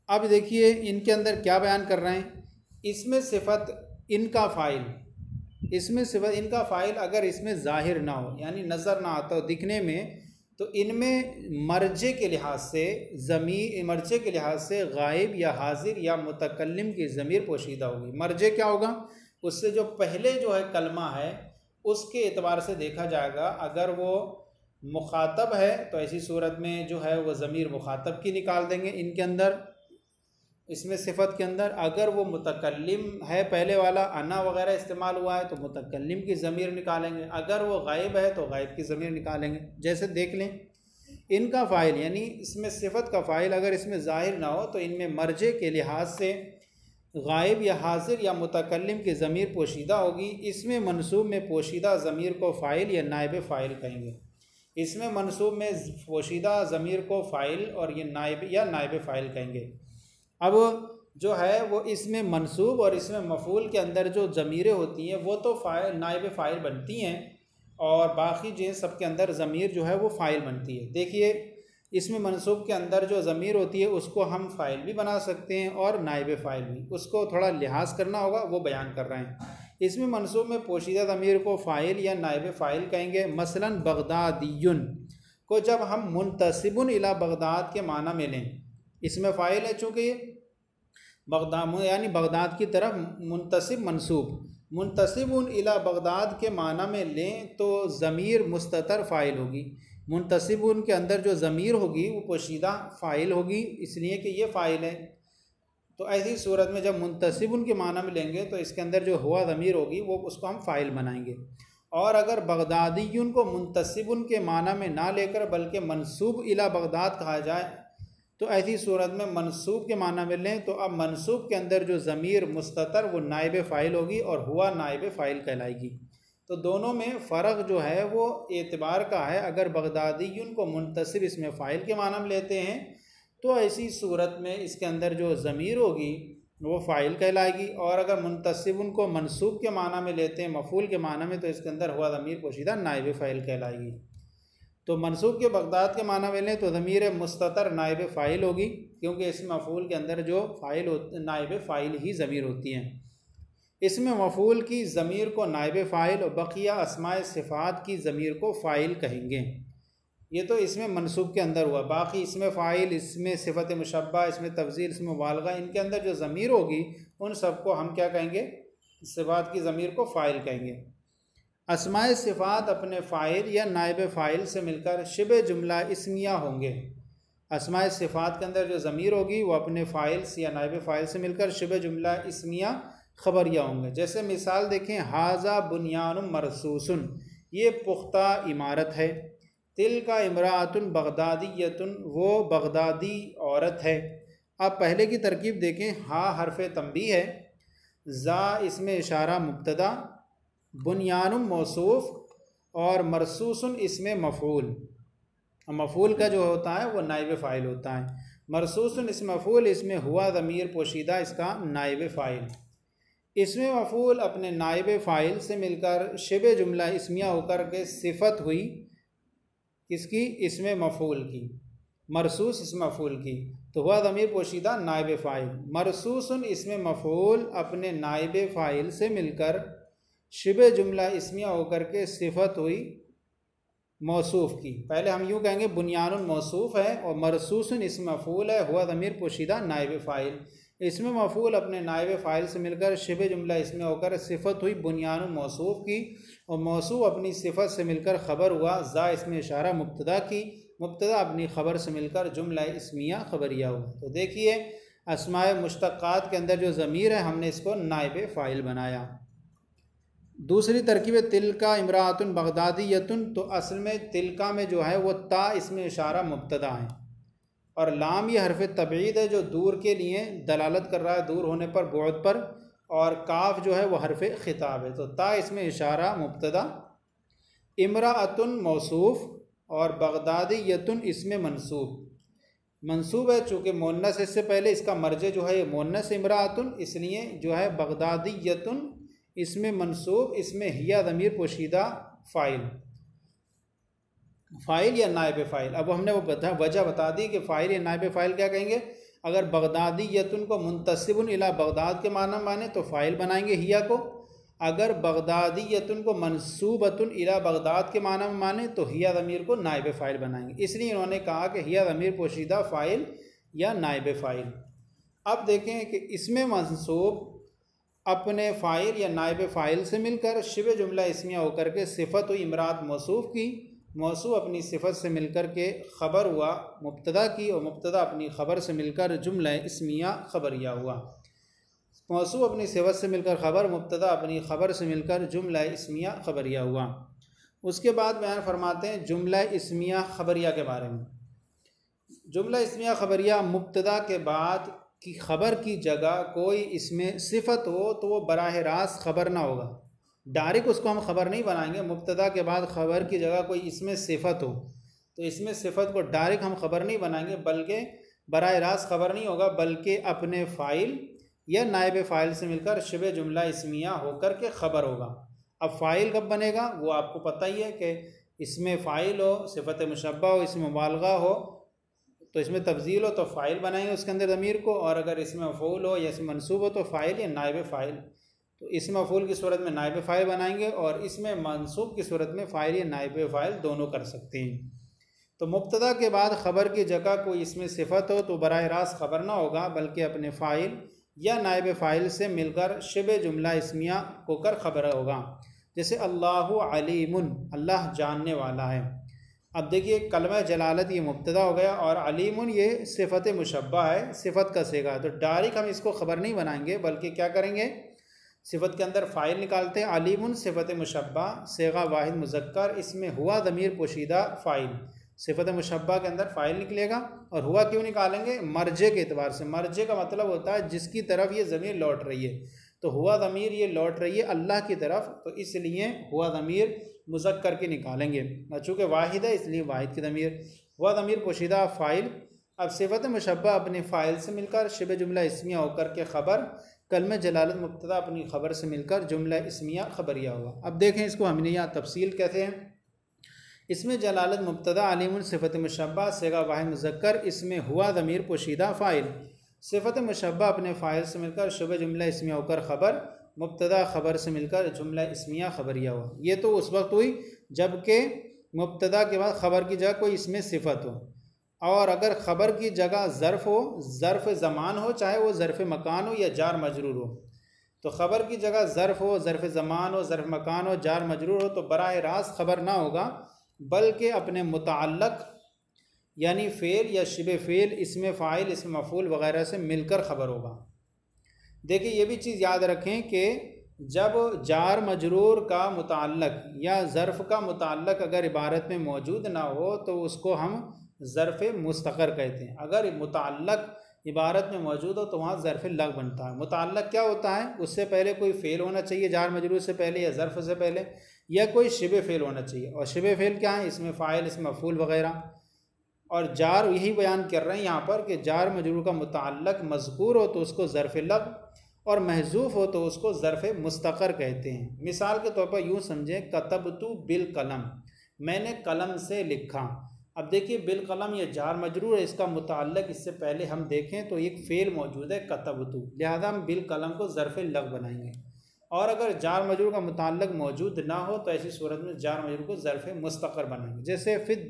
[SPEAKER 2] अब देखिए इनके अंदर क्या बयान कर रहे हैं। इसमें सिफ़त इनका फ़ाइल, इसमें सिफ़त इनका फ़ाइल अगर इसमें ज़ाहिर ना हो, यानी नज़र ना आता हो दिखने में, तो इनमें मर्जे के लिहाज से मर्जे के लिहाज से गायब या हाजिर या मुतकल्लिम की ज़मीर पोशीदा होगी। मर्जे क्या होगा? उससे जो पहले जो है कलमा है उसके एतबार से देखा जाएगा। अगर वो मुखातब है तो ऐसी सूरत में जो है वो ज़मीर मुखातब की निकाल देंगे इनके अंदर, इसमें सिफ़त के अंदर। अगर वो मुतकल्लिम है पहले वाला अना वगैरह इस्तेमाल हुआ है तो मुतकल्लिम की ज़मीर निकालेंगे। अगर वो गायब है तो गायब की ज़मीर निकालेंगे। जैसे देख लें इनका फ़ाइल, यानी इसमें सिफ़त का फ़ाइल अगर इसमें ज़ाहिर ना हो तो इनमें मर्जे के लिहाज से गायब या हाजिर या मुतकल्लिम की ज़मीर पोशीदा होगी। इसमें मनसूब में पोशीदा ज़मीर को फ़ाइल या नायब फ़ाइल कहेंगे। इसमें मनसूब में पोशीदा ज़मीर को फ़ाइल और ये नायब या नायब फ़ाइल कहेंगे। अब जो है वो इसमें मनसूब और इसमें मफ़ूल के अंदर जो ज़मीरें होती हैं वो तो फ़ाइल नायब फ़ाइल बनती हैं, और बाकी जो सब के अंदर ज़मीर जो है वो फ़ाइल बनती है। देखिए इसमें मनसूब के अंदर जो ज़मीर होती है उसको हम फ़ाइल भी बना सकते हैं और नायब फ़ाइल भी, उसको थोड़ा लिहाज करना होगा, वो बयान कर रहे हैं। इसमें मनसूब में पोशीदा ज़मीर को फ़ाइल या नायब फ़ाइल कहेंगे। मसलन बगदादियुन को जब हम मुंतसिबुन इला बगदाद के माना में लें, इसमें फ़ाइल है चूँकि बगदाद यानी बगदाद की तरफ मुंतसिब मनसूब, मुंतसिबुन इला बगदाद के माना में लें तो ज़मीर मुस्ततर फ़ाइल होगी। मुंतसिबुन के अंदर जो ज़मीर होगी वो पोशीदा फ़ाइल होगी, इसलिए कि ये फ़ाइल है। तो ऐसी सूरत में जब मुंतसिबुन के माना में लेंगे तो इसके अंदर जो हुआ ज़मीर होगी वो उसको हम फ़ाइल बनाएंगे। और अगर बगदादियुन को मुंतसिबुन के माना में ना लेकर बल्कि मनसूब इला बगदाद कहा जाए तो ऐसी सूरत में मनसूब के माना में लें तो अब मनसूब के अंदर जो ज़मीर मुस्ततर वो नायब फ़ाइल होगी और हुआ नायब फ़ाइल कहलाएगी। तो दोनों में फ़र्क जो है वो एतबार का है। अगर बगदादियुन को मुंतसिब इसमें फ़ाइल के माना में लेते हैं तो ऐसी सूरत में इसके अंदर जो ज़मीर होगी वो फ़ाइल कहलाएगी, और अगर मुंतसिबुन को मनसूब के माना में लेते हैं मफ़ूल के माना में तो इसके अंदर हुआ ज़मीर पोशीदा नायब फ़ाइल कहलाएगी। तो मनसूब के बगदाद के माना में लें तो ज़मीर मुस्ततर नाइब फ़ाइल होगी, क्योंकि इसम मफ़ूल के अंदर जो फ़ाइल नाइब फ़ाइल ही ज़मीर होती हैं। इसमें मफ़ूल की ज़मीर को नाइब फ़ाइल और बक़िया अस्माए सिफ़ात की ज़मीर को फ़ाइल कहेंगे। ये तो इसमें मनसूब के अंदर हुआ। बाकी इसमें फ़ाइल, इसमें सिफ़त मुशब्बा, इसमें तफ़ज़ील, इसमें मुबालगा, इनके अंदर जो ज़मीर होगी उन सबको हम क्या कहेंगे? सिफ़ात की ज़मीर को फ़ाइल कहेंगे। अस्माए सिफ़ात अपने फ़ाइल या नाइब फ़ाइल से मिलकर शिबे जुमला इस्मिया होंगे। अस्माए सिफ़ात के अंदर जो ज़मीर होगी वो अपने फ़ाइल से या नाइब फ़ाइल से मिलकर शिबे जुमला इस्मिया ख़बरिया होंगे। जैसे मिसाल देखें, हाज़ा बुनियानुम मरसूसन, ये पुख्ता इमारत है। तिल का इमरातुन बगदादियतुन, वो बगदादी औरत है। अब पहले की तरकीब देखें, हा हरफ तंबीह है, ज़ा इसमें इशारा मुब्तदा, बुनियानुम मौसूफ़ और मरसूसन इसमें मफ़ूल। मफ़ूल का जो होता है वो नाइब फ़ाइल होता है। मरसूसन इसमें मफ़ूल, इसमें हुआ ज़मीर पोशीदा इसका नाइब फ़ाइल। इसमें मफ़ूल अपने नाइब फ़ाइल से मिलकर शिबे जुमला इस्मिया होकर के सिफ़त हुई किसकी? इसमें मफ़ूल की। मरसूस इसमें मफ़ूल की, तो हुआ ज़मीर पोशीदा नाइब फ़ाइल। मरसूसन इसमें मफ़ूल अपने नाइब फ़ाइल से मिलकर शिबे जुमला इस्मिया होकर के सिफ़त हुई मौसूफ़ की। पहले हम यूँ कहेंगे, बुनियानुन मौसूफ़ है और मरसूसन इसमें मफ़ूल है, हुआ ज़मीर पोशीदा नाइब फ़ाइल। इसमें मफ़ूल अपने नाइब फ़ाइल से मिलकर शिबे जुमला इसमें होकर सिफ़त हुई बुनियानुन मौसूफ़ की, और मौसूफ़ अपनी सिफ़त से मिलकर ख़बर हुआ। ज़ा इसमें इशारा मुब्तदा की, मुब्तदा अपनी ख़बर से मिलकर जुमला इस्मिया ख़बरिया हुआ। तो देखिए, अस्माए मुश्तक़ात के अंदर जो ज़मीर है हमने इसको नाइब फ़ाइल बनाया। दूसरी तरकीब तिलका इमरातुन बगदादियतुन, तो असल में तिलका में जो है वो ता इसमें इशारा मुब्तदा है और लाम ये हरफ तबईद है जो दूर के लिए दलालत कर रहा है, दूर होने पर, बुअद पर, और काफ जो है वो हरफ खिताब है। तो ता इसमें इशारा मुब्तदा, इमराअतुन मौसूफ़ और बगदादियतुन इसमें मंसूब है। चूँकि मुन्नस इससे पहले इसका मर्जे जो है ये मुन्नस इमराअतुन, इसलिए जो है बगदादियतुन इसमें मंसूब, इसमें हिया ज़मीर पोशीदा फ़ाइल या नाइब फ़ाइल। अब हमने वो वजह बता दी कि फ़ाइल या नाइब फ़ाइल क्या कहेंगे। अगर बगदादियतुन को मुंतसिबुन इला बगदाद के माने तो फ़ाइल बनाएंगे हिया को। अगर बगदादियतुन को मंसूबतुन इला बगदाद के माने तो हिया ज़मीर को नाइब फ़ाइल बनाएंगे। इसलिए इन्होंने कहा कि हिया ज़मीर पोशीदा फ़ाइल या नाइब फ़ाइल। अब देखें कि इसमें मंसूब अपने फ़ाइल या नाइब फ़ाइल से मिलकर शिबे जुमला इस्मिया होकर के सिफ़त हुई इमरात मौसूफ़ की, मौसू अपनी सिफ़त से मिलकर के ख़बर हुआ मुब्तदा की, और मुब्तदा अपनी ख़बर से मिलकर जुमला इस्मिया ख़बरिया हुआ। मौसू अपनी सिफ़त से मिलकर ख़बर, मुब्तदा अपनी ख़बर से मिलकर जुमला इस्मिया ख़बरिया हुआ। उसके बाद बयान फरमाते हैं जुमला इस्मिया ख़बरिया के बारे में। जुमला इस्मिया ख़बरिया मुब्तदा के बाद की ख़बर की जगह कोई इसमें सिफ़त हो तो वो बराह रास्त ख़बर ना होगा, डायरेक्ट उसको हम ख़बर नहीं बनाएंगे। मुब्तदा के बाद ख़बर की जगह कोई इसमें सिफ़त हो तो इसमें सिफ़त को डायरेक्ट हम ख़बर नहीं बनाएंगे, बल्कि बराह रास्त ख़बर नहीं होगा, बल्कि अपने फ़ाइल या नाइब फ़ाइल से मिलकर शिबे जुमला इस्मिया होकर के ख़बर होगा। अब फ़ाइल कब बनेगा वो आपको पता ही है कि इसमें फ़ाइल हो, सिफ़त मुशब्बा हो, इसमें मुबालगा हो, तो इसमें तफ़ज़ील हो तो फ़ाइल बनाएंगे उसके अंदर ज़मीर को, और अगर इसमें मफ़ूल हो या इसमें मनसूब हो तो फ़ाइल या नाइब फ़ाइल। तो इसमें मफ़ूल की सूरत में नाइब फ़ाइल बनाएंगे और इसमें मनसूब की सूरत में फ़ाइल या नाइब फ़ाइल दोनों कर सकते हैं। तो मुब्तदा के बाद ख़बर की जगह कोई इसमें सिफ़त हो तो बराह रास्त ख़बर ना होगा, बल्कि अपने फ़ाइल या नाइब फ़ाइल से मिलकर शिबे जुमला इस्मिया होकर ख़बर होगा। जैसे अल्लाहु अलीमुन, अल्लाह जानने वाला है। अब देखिए, कलमा जलालत ये मुब्तदा हो गया और अलीमुन ये सिफ़त मुशब्बा है, सिफ़त का सेगा। तो डायरेक्ट हम इसको ख़बर नहीं बनाएंगे, बल्कि क्या करेंगे, सिफ़त के अंदर फ़ाइल निकालते हैं। अलीमुन सिफ़त मुशब्बा, सेगा वाहिद मुज़क्कर, इसमें हुआ ज़मीर पोशीदा फ़ाइल। सिफ़त मुशब्बा के अंदर फ़ाइल निकलेगा, और हुआ क्यों निकालेंगे, मर्जे के एतबार से। मर्जे का मतलब होता है जिसकी तरफ ये ज़मीर लौट रही है, तो हुआ ज़मीर ये लौट रही है अल्लाह की तरफ, तो इसलिए हुआ ज़मीर मुज़क्कर की निकालेंगे। चूँकि वाहिद है इसलिए वाहिद की ज़मीर, हुआ ज़मीर पोशीदा फ़ाइल। अब सिफ़त मुशब्बा अपनी फ़ाइल से मिलकर शिबे जुमला इस्मिया होकर के ख़बर, कलमा जलालत मुब्तदा अपनी ख़बर से मिलकर जुमला इस्मिया ख़बरिया हुआ। अब देखें इसको हमने यहाँ तफसील कहते हैं इसमें जलालत मुब्तदा अलीमुन सिफ़त मुशब्बा सेगा वाहिद मुज़क्कर, इसमें हुआ ज़मीर पोशीदा फ़ाइल, सिफ़त मुशब्बा अपने फ़ाइल से मिलकर शुबह जुमला इसमिया होकर ख़बर, मुब्तदा ख़बर से मिलकर जुमला इसमिया ख़बरिया हुआ। ये तो उस वक्त हुई जबकि मुब्तदा के बाद ख़बर की जगह कोई इसमें सिफ़त हो, और अगर ख़बर की जगह ज़र्फ़ हो, ज़र्फ़ ज़मान हो, चाहे वो ज़र्फ़ मकान हो या जार मजरूर हो, तो ख़बर की जगह ज़र्फ़ हो, ज़र्फ़ ज़मान हो, ज़र्फ़ मकान हो, जार मजरूर हो, तो बराह रास्त ख़बर ना होगा बल्कि अपने मुताल्लक़ यानी फ़ेल या शिबे फ़ेल, इसमें फ़ाइल, इसमें मफ़ूल वग़ैरह से मिलकर ख़बर होगा। देखिए ये भी चीज़ याद रखें कि जब जार मजरूर का मुताल्लक़ या ज़र्फ़ का मुताल्लक़ अगर इबारत में मौजूद ना हो तो उसको हम ज़र्फ़ मुस्तक़र कहते हैं। अगर मुताल्लक़ इबारत में मौजूद हो तो वहाँ ज़र्फ़ लग बनता है। मुताल्लक़ क्या होता है, उससे पहले कोई फ़ेल होना चाहिए जार मजरूर से पहले या ज़र्फ़ से पहले, या कोई शिबे फ़ेल होना चाहिए। और शिबे फ़ेल क्या है, इसमें फ़ाइल, इसमें मफ़ूल वग़ैरह। और जार यही बयान कर रहे हैं यहाँ पर कि जार मजरूर का मुताल्लक़ मज़कूर हो तो उसको ज़र्फ़ लग, और महज़ूफ़ हो तो उसको ज़र्फ़ मुस्तक़र कहते हैं। मिसाल के तौर पर यूँ समझें, कतबतु बिल कलम, मैंने कलम से लिखा। अब देखिए बिल कलम ये जार मजरूर है, इसका मुताल्लक़ इससे पहले हम देखें तो एक फ़ेल मौजूद है कतबतु, लिहाजा हम बिल कलम को ज़र्फ़ लग बनाएंगे। और अगर जार मजरूर का मुताल्लक़ मौजूद ना हो तो ऐसी सूरत में जार मजरूर को ज़र्फ़ मुस्तक़र बनाएंगे। जैसे फ़िद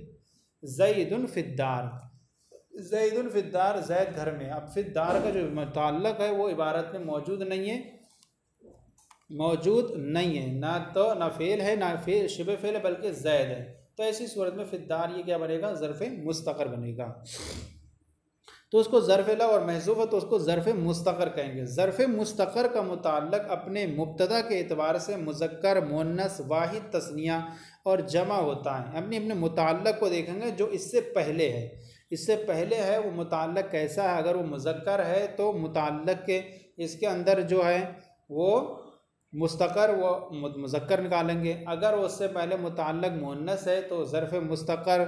[SPEAKER 2] ज़ैदुन फ़िद्दार, ज़ैदुन फ़िद्दार ज़ैद घर में। अब फ़िद्दार का जो मुताल्लक़ है वो इबारत में मौजूद नहीं है, ना तो ना फ़ेल है ना फ़ेल शिबे फ़ेल है बल्कि ज़ैद है। तो ऐसी सूरत में फ़िद्दार ये क्या बनेगा, ज़र्फ़ मुस्तक़र बनेगा। तो उसको ज़र्फ़ ला और महज़ूफ़ है तो उसको ज़र्फ़ मुस्तक़र कहेंगे। ज़र्फ़ मुस्तक़र का मुताल्लक़ अपने मुब्तदा के एतबार से मुज़क्कर, मुअन्नस, वाहिद, तस्निया और जमा होता है। अपने मुताल्लक़ को देखेंगे जो इससे पहले है, इससे पहले है वो मुताल्लक़ कैसा है। अगर वो मुज़क्कर है तो मुताल्लक़ के इसके अंदर जो है वो मुस्तक़र वो मुज़क्कर निकालेंगे। अगर वो उससे पहले मुताल्लक़ मुअन्नस है तो ज़र्फ़ मुस्तक़र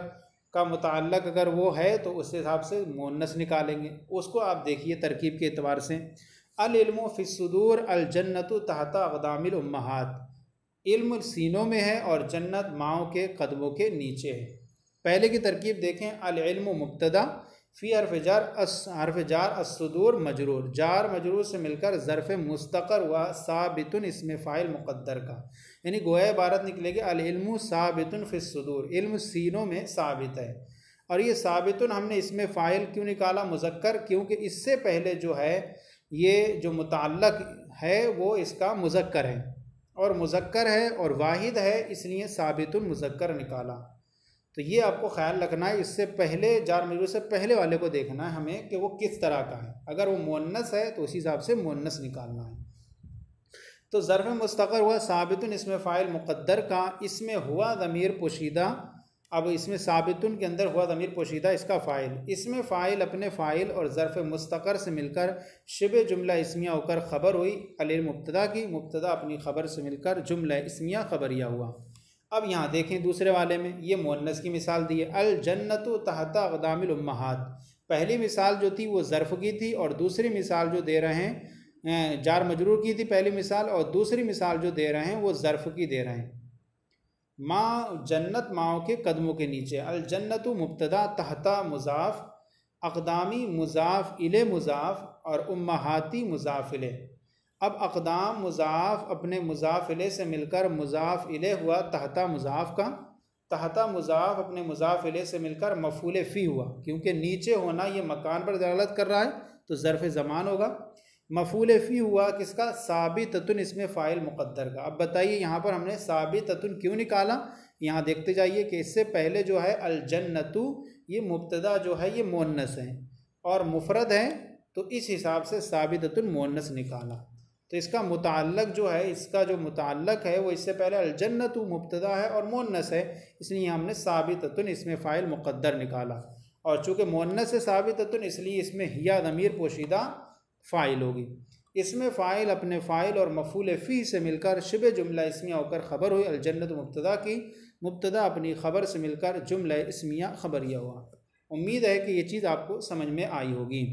[SPEAKER 2] का मुताल्लक़ अगर वो है तो उस हिसाब से मुअन्नस निकालेंगे। उसको आप देखिए तरकीब के एतबार से, अल इल्मु फ़िस्सुदूर अल जन्नतु तहता अक़दामिल उम्महात, इल्म सीनों में है और जन्नत माओं के कदमों के नीचे है। पहले की तरकीब देखें, अल इल्मु मुब्तदा, फ़ी हर्फ़ जार अस्सुदूर मजरूर, जार मजरूर से मिलकर ज़र्फ़ मुस्तक़र व साबितुन इसमें फ़ाइल मुक़द्दर का, यानी गोया इबारत निकलेगी अल इल्मु साबितुन फ़िस्सुदूर, इल्म सीनों में साबित है। और ये साबितुन हमने इसमें फ़ाइल क्यों निकाला मुज़क्कर, क्योंकि इससे पहले जो है ये जो मुताल्लक़ है वो इसका मुज़क्कर है, और मुज़क्कर है और वाहिद है, इसलिए साबितुन मुज़क्कर निकाला। तो ये आपको ख्याल रखना है, इससे पहले जार मजरूर से पहले वाले को देखना है हमें कि वो किस तरह का है। अगर वो मुअन्नस है तो उसी हिसाब से मुअन्नस निकालना है। तो ज़र्फ़ मुस्तक़र हुआ साबितुन इसमें फ़ाइल मुक़द्दर का, इसमें हुआ ज़मीर पोशीदा। अब इसमें साबितुन के अंदर हुआ ज़मीर पोशीदा इसका फ़ाइल, इसमें फ़ाइल अपने फ़ाइल और ज़र्फ़ मुस्तक़र से मिलकर शिबे जुमला इसमिया होकर ख़बर हुई अल मुब्तदा की, मुब्तदा अपनी ख़बर से मिलकर जुमला इसमिया ख़बरिया हुआ। अब यहाँ देखें दूसरे वाले में ये मुअन्नस की मिसाल दी है, अल जन्नतु तहता अक़दामिल उम्महात। पहली मिसाल जो थी वो ज़र्फ़ की थी और दूसरी मिसाल जो दे रहे हैं जार मजरूर की थी पहली मिसाल, और दूसरी मिसाल जो दे रहे हैं वो ज़र्फ़ की दे रहे हैं। माँ जन्नत माओं के कदमों के नीचे, अल जन्नतु मुब्तदा तहता मुज़ाफ़, अक़दामी मुज़ाफ़ इले मुज़ाफ़ और उम्महाती मुज़ाफ़ इले। अब अक़दाम मुज़ाफ़ अपने मुज़ाफ़ इले से मिलकर मुज़ाफ़ इले हुआ तहता मुज़ाफ़ का, तहता मुज़ाफ़ अपने मुज़ाफ़ इले से मिलकर मफ़ूल फ़ी हुआ, क्योंकि नीचे होना ये मकान पर दलालत कर रहा है तो ज़र्फ़ ज़मान होगा। मफ़ूल फ़ी हुआ किसका, साबिततुन इसमें फ़ाइल मुक़द्दर का। अब बताइए यहाँ पर हमने साबिततुन क्यों निकाला, यहाँ देखते जाइए कि इससे पहले जो है अल जन्नतु ये मुब्तदा जो है ये मुअन्नस है और मुफ़रद है, तो इस हिसाब से साबिततुन मुअन्नस निकाला। तो इसका मुताल्लक़ जो है, इसका जो मुताल्लक़ है वो इससे पहले अल जन्नतु मुब्तदा है और मुअन्नस है, इसलिए हमने साबिततुन इसमें फ़ाइल मुक़द्दर निकाला। और चूँकि मुअन्नस है साबिततुन इसलिए इसमें हिया ज़मीर पोशीदा फ़ाइल होगी। इसमें फ़ाइल अपने फ़ाइल और मफ़ूल फ़ी से मिलकर शिबे जुमला इसमिया होकर ख़बर हुई अल जन्नत मुब्तदा की, मुब्तदा अपनी ख़बर से मिलकर जुमला इसमिया ख़बरिया हुआ। उम्मीद है कि ये चीज़ आपको समझ में आई होगी।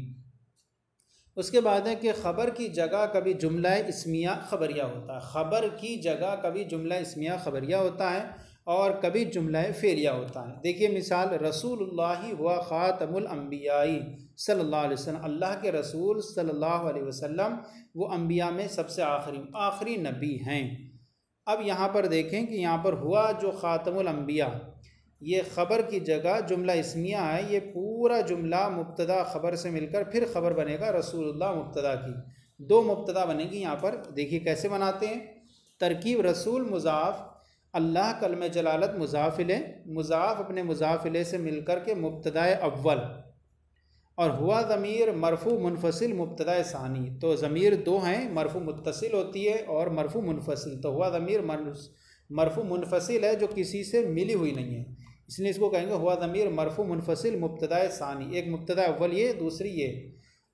[SPEAKER 2] उसके बाद है कि ख़बर की जगह कभी जुमला इसमिया ख़बरिया होता है, ख़बर की जगह कभी जुमला इसमिया ख़बरिया होता है और कभी जुमला फ़ेलिया होता है। देखिए मिसाल, रसूलुल्लाहि हुआ ख़ातमुल अंबियाई सल्लल्लाहु अलैहि वसल्लम, अल्लाह के रसूल सल्लल्लाहु अलैहि वसल्लम वो अंबिया में सबसे आखिरी नबी हैं। अब यहाँ पर देखें कि यहाँ पर हुआ जो ख़ातमुल अंबिया, ये ख़बर की जगह जुमला इस्मिया है। ये पूरा जुमला मुब्तदा ख़बर से मिलकर फिर ख़बर बनेगा रसूलुल्लाह मुब्तदा की, दो मुब्तदा बनेगी। यहाँ पर देखिए कैसे बनाते हैं तरकीब, रसूल मुज़ाफ़, अल्लाह कलम जलालत मुज़ाफ़िले, मुज़ाफ़ अपने मुज़ाफ़िले से मिलकर के मुब्तदा अव्वल, और हुआ ज़मीर मरफ़ू मुनफ़सिल मुब्तदा सानी। तो ज़मीर दो हैं, मरफ़ू मुत्तसिल होती है और मरफ़ू मुनफ़सिल। तो हुआ ज़मीर मरफ़ू मुनफ़सिल है जो किसी से मिली हुई नहीं है, इसलिए इसको कहेंगे हुआ ज़मीर मरफ़ू मुनफ़सिल मुब्तदा सानी। एक मुब्तदा अव्वल ये, दूसरी ये।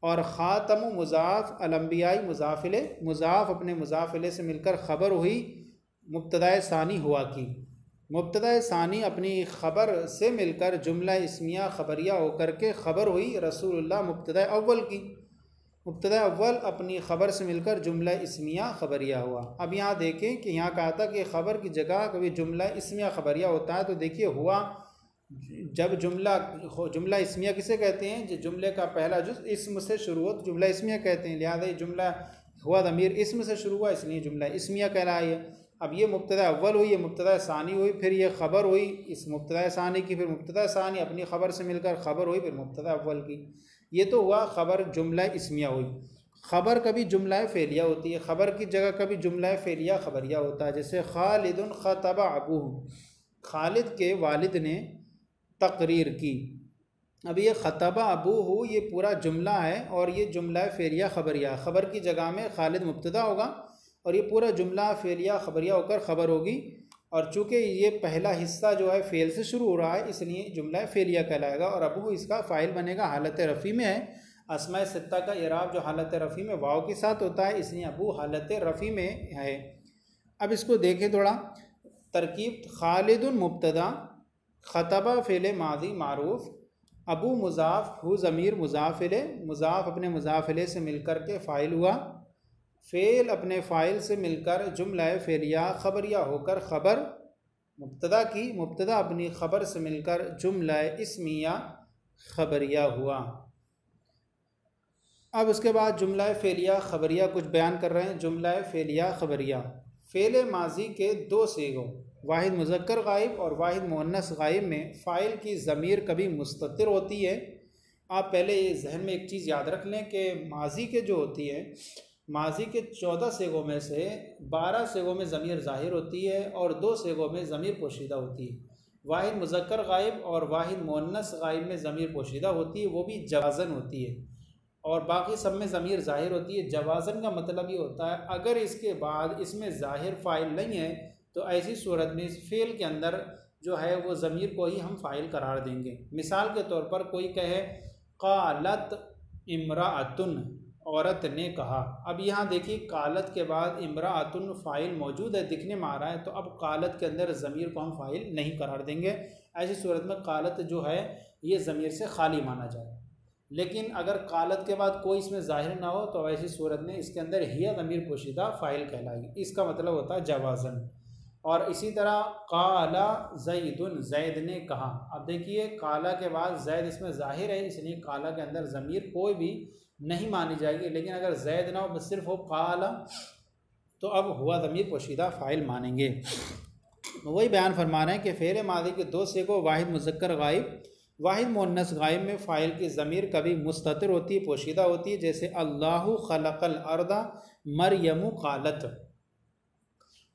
[SPEAKER 2] और ख़ातम मुज़ाफ़ अलंबियाई मुज़ाफ़िले, मुज़ाफ़ अपने मुज़ाफ़िले से मिलकर ख़बर हुई मुब्तदा सानी हुआ की। मुब्तदा सानी अपनी ख़बर से मिलकर जुमला इस्मिया ख़बरिया होकर के ख़बर हुई रसूलुल्लाह मुब्तदा अव्वल की। मुब्तदा अव्वल अपनी ख़बर से मिलकर जुमला इस्मिया ख़बरिया हुआ। अब यहाँ देखें कि यहाँ कहा था कि ख़बर की जगह कभी जुमला इस्मिया ख़बरिया होता है। तो देखिए हुआ, जब जुमला इस्मिया किसे कहते हैं, जो जुमले का पहला जुज़ इस्म से शुरू हो तो जुमला इस्मिया कहते हैं। लिहाजा ये जुमला हुआ ज़मीर इस्म से शुरू हुआ, इसलिए जुमला इस्मिया कहलाया। अब ये मुब्तदा अव्वल हुई, ये मुब्तदा सानी हुई, फिर ये ख़बर हुई इस मुब्तदा सानी की, फिर मुब्तदा सानी अपनी ख़बर से मिलकर ख़बर हुई फिर मुब्तदा अव्वल की। ये तो हुआ ख़बर जुमला इस्मिया हुई। ख़बर कभी जुमला फ़ेलिया होती है, ख़बर की जगह कभी जुमला फ़ेलिया ख़बरिया होता है। जैसे खालिदुन ख़तबा अबूहु, खालिद के वालिद ने तकरीर की। अब ये ख़तबा अबूहु ये पूरा जुमला है और ये जुमला फ़ेलिया ख़बरिया। ख़बर की जगह में खालिद मुब्तदा होगा और ये पूरा जुमला फ़ेलिया ख़बरिया होकर ख़बर होगी। और चूँकि ये पहला हिस्सा जो है फ़ेल से शुरू हो रहा है, इसलिए जुमला फ़ेलिया कहलाएगा। और अबू इसका फ़ाइल बनेगा, हालत रफ़ी में है। अस्माए सित्ता का इराब जो हालत रफ़ी में वाव के साथ होता है, इसलिए अबू हालत रफ़ी में है। अब इसको देखें थोड़ा तरकीब, खालिदुन मुब्तदा, ख़तबा फ़ेल माज़ी मारूफ़, अबू मुज़ाफ़, हु ज़मीर मुज़ाफ़िले, मुज़ाफ़ अपने मुज़ाफ़िले से मिलकर के फ़ाइल हुआ, फ़ेल अपने फ़ाइल से मिलकर जुमला फ़ेलिया ख़बरिया होकर ख़बर मुब्तदा की, मुब्तदा अपनी ख़बर से मिलकर जुमला इस्मिया ख़बरिया हुआ। अब उसके बाद जुमला फ़ेलिया ख़बरिया कुछ बयान कर रहे हैं। जुमला फ़ेलिया ख़बरिया फ़ेल माज़ी के दो सीगों, वाहिद मुज़क्कर गायब और वाहिद मुअन्नस गायब में फ़ाइल की ज़मीर कभी मुस्ततिर होती है। आप पहले ये जहन में एक चीज़ याद रख लें कि माज़ी के जो होती है, माज़ी के 14 सेगों में से 12 सेगों में ज़मीर ज़ाहिर होती है और 2 सेगों में ज़मीर पोशीदा होती है। वाहिद मुज़क्कर गायब और वाहिद मुअन्नस गायब में ज़मीर पोशीदा होती है, वो भी जवाज़न होती है, और बाकी सब में ज़मीर ज़ाहिर होती है। जवाज़न का मतलब ये होता है अगर इसके बाद इसमें ज़ाहिर फ़ाइल नहीं है तो ऐसी सूरत में इस फ़ेल के अंदर जो है वो ज़मीर को ही हम फ़ाइल करार देंगे। मिसाल के तौर पर कोई कहे क़ालत इम्राअतुन, औरत ने कहा। अब यहाँ देखिए कालत के बाद इम्राअतुन फ़ाइल मौजूद है, दिखने में आ रहा है, तो अब कालत के अंदर ज़मीर को हम फ़ाइल नहीं करार देंगे। ऐसी सूरत में कालत जो है ये ज़मीर से खाली माना जाए। लेकिन अगर कालत के बाद कोई इसमें ज़ाहिर ना हो तो ऐसी सूरत में इसके अंदर हिया ज़मीर पोशीदा फ़ाइल कहलाएगी। इसका मतलब होता है जवाज़न। और इसी तरह काला ज़ैदुन, ज़ैद ने कहा। अब देखिए काला के बाद ज़ैद इसमें ज़ाहिर है, इसलिए काला के अंदर ज़मीर कोई भी नहीं मानी जाएगी। लेकिन अगर ज़ैद ना हो, सिर्फ हो काला, तो अब हुआ ज़मीर पोशीदा फ़ाइल मानेंगे। वही बयान फरमा रहे हैं कि फ़ेल मादी के दो सेगों, वाहिद मुज़क्कर गायब, वाहिद मुअन्नस गायब में फ़ाइल की ज़मीर कभी मुस्ततिर होती है, पोशीदा होती है। जैसे अल्लाहु खलक़ल अर्दा मरियमु क़ालत।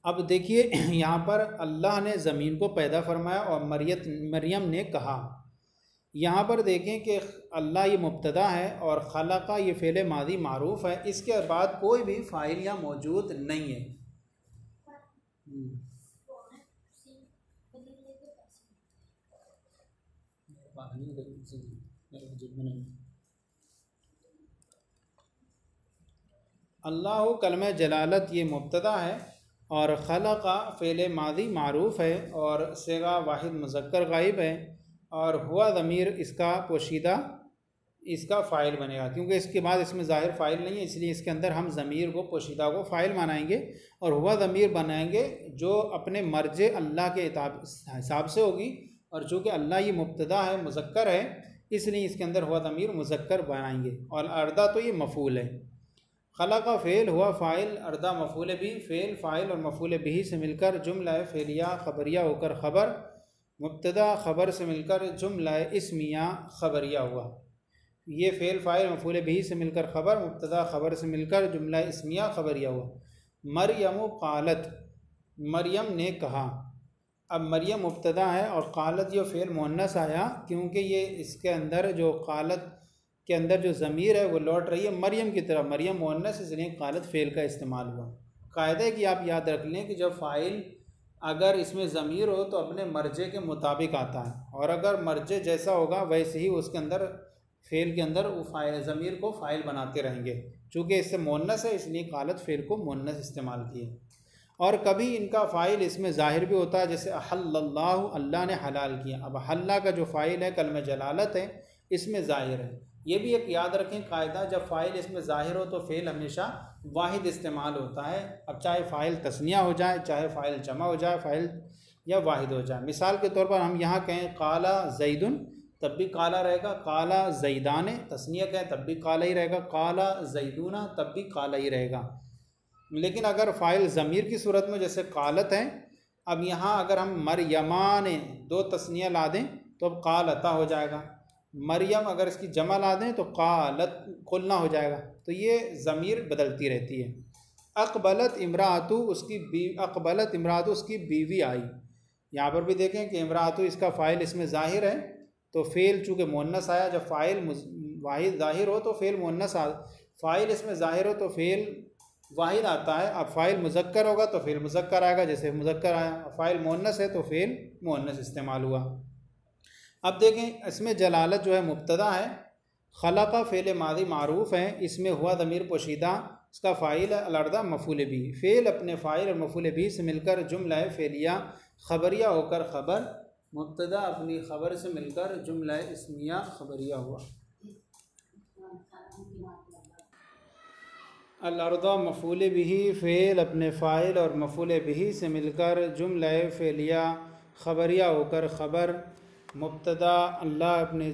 [SPEAKER 2] अब देखिए यहाँ पर अल्लाह ने ज़मीन को पैदा फरमाया और मरियम ने कहा। यहाँ पर देखें कि अल्लाह ये मुब्तदा है और खलक़ा ये फ़ेल मादी मारूफ़ है, इसके बाद कोई भी फ़ाइल यहाँ मौजूद नहीं है। अल्लाह कलमे जलालत ये मुब्तदा है और खलक़ा फ़ेल मादी मारूफ़ है और सेगा वाहिद मुज़क्कर गायब है और हुआ ज़मीर इसका पोशीदा इसका फ़ाइल बनेगा, क्योंकि इसके बाद इसमें ज़ाहिर फ़ाइल नहीं है, इसलिए इसके अंदर हम ज़मीर को पोशीदा को फ़ाइल बनाएंगे और हुआ ज़मीर बनाएंगे जो अपने मर्ज अल्लाह के हिसाब से होगी। और चूँकि अल्लाह ये मुब्तदा है, मुज़क्कर है, इसलिए इसके अंदर हुआ ज़मीर मुज़क्कर बनाएंगे। और अर्दा तो ये मफ़ूल है। खलक़ा फ़ेल, हुआ फ़ाइल, अर्दा मफ़ूल भी, फ़ेल फ़ाइल और मफ़ूल बिही से मिलकर जुमला फ़ेलिया ख़बरिया होकर ख़बर, मुब्तदा ख़बर से मिलकर जुमला इस्मिया ख़बरिया हुआ। ये फ़ेल फ़ाइल मफ़ूल बिही से मिलकर ख़बर, मुब्तदा ख़बर से मिलकर जुमला इस्मिया ख़बरिया हुआ। मरियम क़ालत, मरियम ने कहा। अब मरियम मुब्तदा है और क़ालत ये फ़ेल मुअन्नस आया, क्योंकि ये इसके अंदर जो क़ालत के अंदर जो ज़मीर है वो लौट रही है मरियम की तरफ, मरियम मुअन्नस, इसलिए क़ालत फ़ेल का इस्तेमाल हुआ। कायदे की आप याद रख लें कि जब फ़ाइल अगर इसमें ज़मीर हो तो अपने मर्जे के मुताबिक आता है, और अगर मर्जे जैसा होगा वैसे ही उसके अंदर फ़ेल के अंदर वो ज़मीर को फ़ाइल बनाते रहेंगे। चूँकि इससे मुअन्नस है इसलिए क़ालत फ़ेल को मुअन्नस इस्तेमाल किए। और कभी इनका फ़ाइल इसमें ज़ाहिर भी होता है, जैसे अहल्लल्लाहु, अल्लाह ने हलाल किया। अब हल्ला का जो फ़ाइल है कलमे जलालत है, इसमें ज़ाहिर है। ये भी एक याद रखें कायदा, जब फ़ाइल इसमें ज़ाहिर हो तो फ़ेल हमेशा वाहिद इस्तेमाल होता है। अब चाहे फ़ाइल तस्निया हो जाए, चाहे फ़ाइल जमा हो जाए, फ़ाइल या वाहिद हो जाए। मिसाल के तौर पर हम यहाँ कहें काला ज़ैदुन, तब भी काला रहेगा। काला ज़ैदान, तस्निया कहें तब भी काला ही रहेगा। काला ज़ैदूना, तब भी काला ही रहेगा। लेकिन अगर फ़ाइल ज़मीर की सूरत में जैसे कालत है, अब यहाँ अगर हम मरियमान दो तस्निया ला दें तो अब कालता हो जाएगा। मरियम अगर इसकी जमा ला दें तो कालत कुलना हो जाएगा। तो ये ज़मीर बदलती रहती है। अक़बलत इमरातु, अक़बलत इमरातु उसकी बीवी आई। यहाँ पर भी देखें कि इमरातु इसका फ़ाइल इसमें ज़ाहिर है, तो फ़ेल चूँकि मुअन्नस आया। जब फ़ाइल वाहिद ज़ाहिर हो तो फ़ेल मुअन्नस फ़ाइल इसमें ज़ाहिर हो तो फ़ेल वाहिद आता है। अब फ़ाइल मुज़क्कर होगा तो फ़ेल मुज़क्कर आएगा, जैसे मुज़क्कर आया। फ़ाइल मुअन्नस है तो फ़ेल मुअन्नस इस्तेमाल हुआ। अब देखें इसमें जलालत जो है मुब्तदा है, खलक़ा फ़ेल मादी मारूफ़ है, इसमें हुआ ज़मीर पोशीदा, इसका फ़ाइल है अलर्दा मफ़ूल भी। फ़ेल अपने फ़ाइल और मफ़ूल भी से मिलकर जुमला फ़ेलिया ख़बरिया होकर ख़बर, मुब्तदा अपनी ख़बर से मिलकर जुमला इस्मिया ख़बरिया हुआ। अलअर्दा मफ़ूल बिही, फ़ेल अपने फ़ाइल और मफ़ूल बिही से मिलकर जुमला फ़ेलिया ख़बरिया होकर ख़बर, मुब्तदा अल्लाह अपने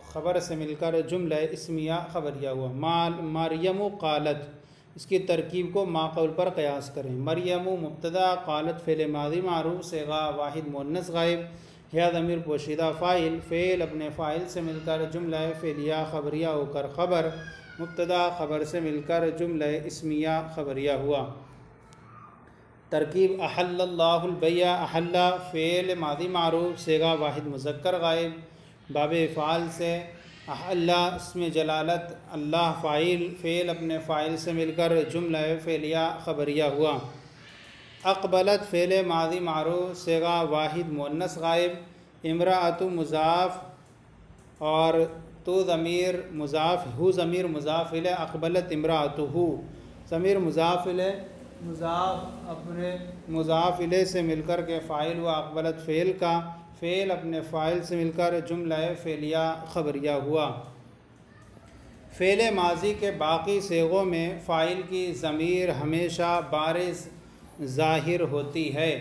[SPEAKER 2] ख़बर से मिलकर जुमला इस्मिया ख़बरिया हुआ। मरियम क़ालत, इसकी तरकीब को माक़ौल पर क़यास करें। मरियम मुब्तदा, क़ालत फ़ेल मादी मारूफ़ सेगा वाहिद मुअन्नस गायब, या ज़मीर पोशीदा फ़ाइल, फ़ेल अपने फ़ाइल से मिलकर जुमला फ़ेलिया ख़बरिया होकर ख़बर, मुब्तदा ख़बर से मिलकर जुमला इस्मिया ख़बरिया हुआ। तरकीब अहल्लल्लाहुल बैया, अहल्ला फ़ेल मादी मारूफ़ सेगा वाहिद मुज़क्कर गायब, बाब फ़ाल से अहल्ला इसमें जलालत, अल्लाह फ़ाइल, फ़ेल अपने फ़ाइल से मिलकर जुमला फ़ेलिया ख़बरिया हुआ। अक़बलत फ़ेल मादी मारूफ़ सेगा वाहिद मुअन्नस गायब, इमराअतु मुज़ाफ़ और तो ज़मीर मुज़ाफ़, हु ज़मीर मुज़ाफ़ इले, अक़बलत इमराअतुहु ज़मीर मुज़ाफ़ इले, मुज़ाफ़ अपने मुज़ाफ़ इले से मिलकर के फ़ाइल हुआ। अक़बलत फ़ेल का, फ़ेल अपने फ़ाइल से मिलकर जुमला फ़ेलिया ख़बरिया हुआ। फ़ेल माज़ी के बाकी सेगों में फ़ाइल की ज़मीर हमेशा बारिज़ ज़ाहिर होती है।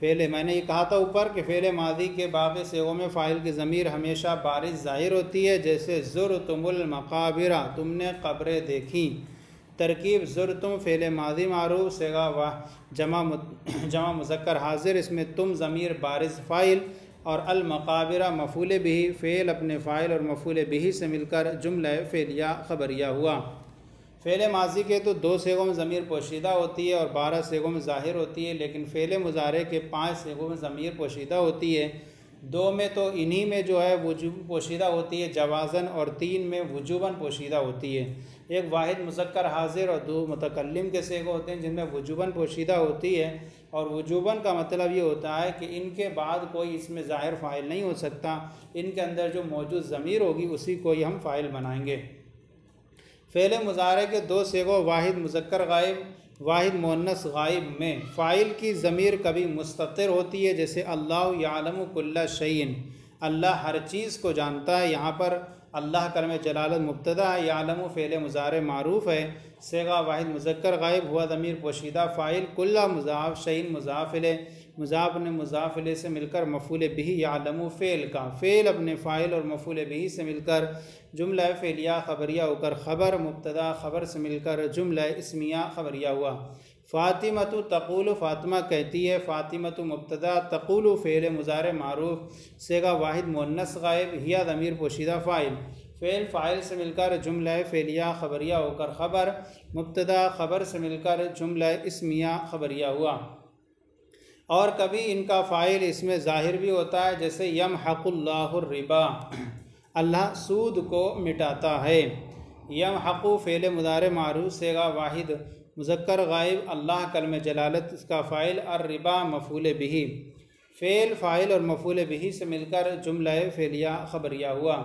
[SPEAKER 2] फ़ेल, मैंने ये कहा था ऊपर कि फ़ेल मादी के बाकी सेगों में फ़ाइल की ज़मीर हमेशा बारिज़ ज़ाहिर होती है, जैसे ज़ुरतुमुल मक़ाबिरा, तुमने क़ब्रें देखी। तरकीब ज़ुरतुम फ़ेल मादी मारूफ़ सेगा वाह जमा मुज़क्कर हाज़िर, इसमें तुम ज़मीर बारिज़ फ़ाइल और अल मक़ाबिरा मफ़ूल बिही, फ़ेल अपने फ़ाइल और मफ़ूल बिही से मिलकर जुमला फ़ेलिया ख़बरिया हुआ। फ़ेल माजी के तो 2 सेगों में ज़मीर पोशीदा होती है और 12 सेगों में ज़ाहिर होती है, लेकिन फ़ेल मुज़ारे के 5 सेगों में ज़मीर पोशीदा होती है। 2 में तो इन्हीं में जो है वजूब पोशीदा होती है जवाज़न, और 3 में वजूबन पोशीदा होती है। एक वाहिद मुज़क्कर हाज़िर और 2 मुतकल्लिम के सेगो होते हैं जिनमें वजूबन पोशीदा होती है। और वजूबन का मतलब ये होता है कि इनके बाद कोई इसमें ज़ाहिर फ़ाइल नहीं हो सकता, इनके अंदर जो मौजूद ज़मीर होगी उसी को ही हम फ़ाइल बनाएंगे। फ़ेल मुज़ारे के 2 सेगों वाहिद मुज़क्कर गायब, वाहिद मुअन्नस गायब में फ़ाइल की ज़मीर कभी मुस्ततिर होती है, जैसे अल्लाहु यालमु कुल्ला शैइन, अल्लाह हर चीज़ को जानता है। यहाँ पर अल्लाह कलम जलालत मुब्तदा है, यालमु फ़ेल मुज़ारे मारूफ़ है, सेगा वाहिद मुज़क्कर गायब, हुआ ज़मीर पोशीदा फ़ाइल, कुल्ला मुज़ाफ़ शैइन मुज़ाफ़िले, मुज़ाफ़ ने मुज़ाफ़िले से मिलकर मफ़ूल बिही, यालमु फ़ेल का फ़ेल अपने फ़ाइल और मफ़ूल बिही से मिलकर जुमला फ़ेलिया ख़बरिया होकर ख़बर, मुब्तदा ख़बर से मिलकर जुमला इस्मिया ख़बरिया हुआ। फ़ातिमतु तक़ूलु फ़ातिमा कहती है, फ़ातिमतु मुब्तदा, तक़ूलु फ़ेल मुज़ारे मारूफ़, सेगा वाहिद मुअन्नस गायब, हिया ज़मीर पोशीदा फ़ाइल, फ़ेल फ़ाइल से मिलकर जुमला फ़ेलिया ख़बरिया होकर ख़बर, मुब्तदा ख़बर से मिलकर जुमला इस्मिया ख़बरिया हुआ। और कभी इनका फ़ाइल इसमें ज़ाहिर भी होता है, जैसे यमहक़ुल्लाहु रिबा, अल्लाह सूद को मिटाता है। यमहक़ु फ़ेल मुज़ारे मारूफ़, सेगा वाहिद मुज़क्कर गायब, अल्लाह कलम जलालत इसका फ़ाइल, और रिबा मफ़ूल बिही, फ़ेल फ़ाइल और मफ़ूल बिही से मिलकर जुमला फ़ेलिया ख़बरिया हुआ।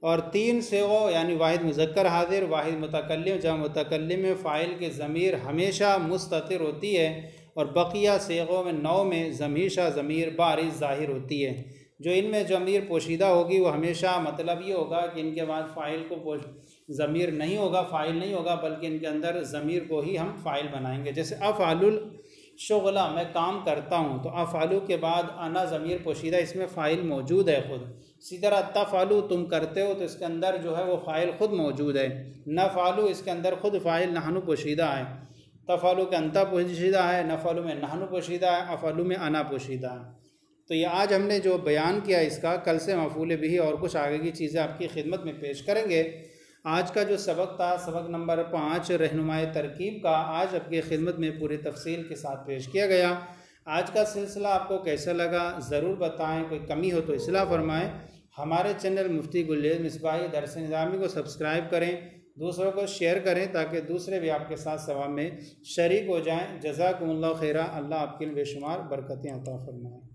[SPEAKER 2] और 3 सेगो यानी वाहिद मुज़क्कर हाज़िर, वाहिद मुतकल्लिम, जब मुतकल्लिम में फ़ाइल के ज़मीर हमेशा मुस्ततिर होती है, और बक़िया सेगों में 9 में हमेशा ज़मीर बारिज़ ज़ाहिर होती है। जो इनमें ज़मीर पोशीदा होगी वो हमेशा मतलब ये होगा कि इनके बाद फ़ाइल को ज़मीर नहीं होगा, फ़ाइल नहीं होगा, बल्कि इनके अंदर ज़मीर को ही हम फ़ाइल बनाएंगे। जैसे अफ़अलुल शुग़ला, मैं काम करता हूँ, तो अफ़अलु के बाद अना ज़मीर पोशीदा, इसमें फ़ाइल मौजूद है ख़ुद। इसी तरह तफ़अलु, तुम करते हो, तो इसके अंदर जो है वो फ़ाइल ख़ुद मौजूद है। नफ़अलु, इसके अंदर ख़ुद फ़ाइल नहनु पोशीदा है। तफ़अलु के अंता पोशीदा है, नफ़अलु में नहनु पोशीदा है, अफ़अलु में अना पोशीदा है। तो ये आज हमने जो बयान किया इसका, कल से मफ़ूल बिही और कुछ आगे की चीज़ें आपकी खिदमत में पेश करेंगे। आज का जो सबक था, सबक नंबर 5 रहनुमाए तरकीब का, आज आपकी खिदमत में पूरी तफसील के साथ पेश किया गया। आज का सिलसिला आपको कैसा लगा ज़रूर बताएं, कोई कमी हो तो इस्लाह फरमाएं। हमारे चैनल मुफ्ती गुलेज़ मिसबाही दरस निज़ामी को सब्सक्राइब करें, दूसरों को शेयर करें, ताकि दूसरे भी आपके साथ सवाब में शरीक हो जाएं। जज़ाकुमुल्लाह खैरा, अल्लाह आपके लिए बेशुमार बरकतें अता फरमाए।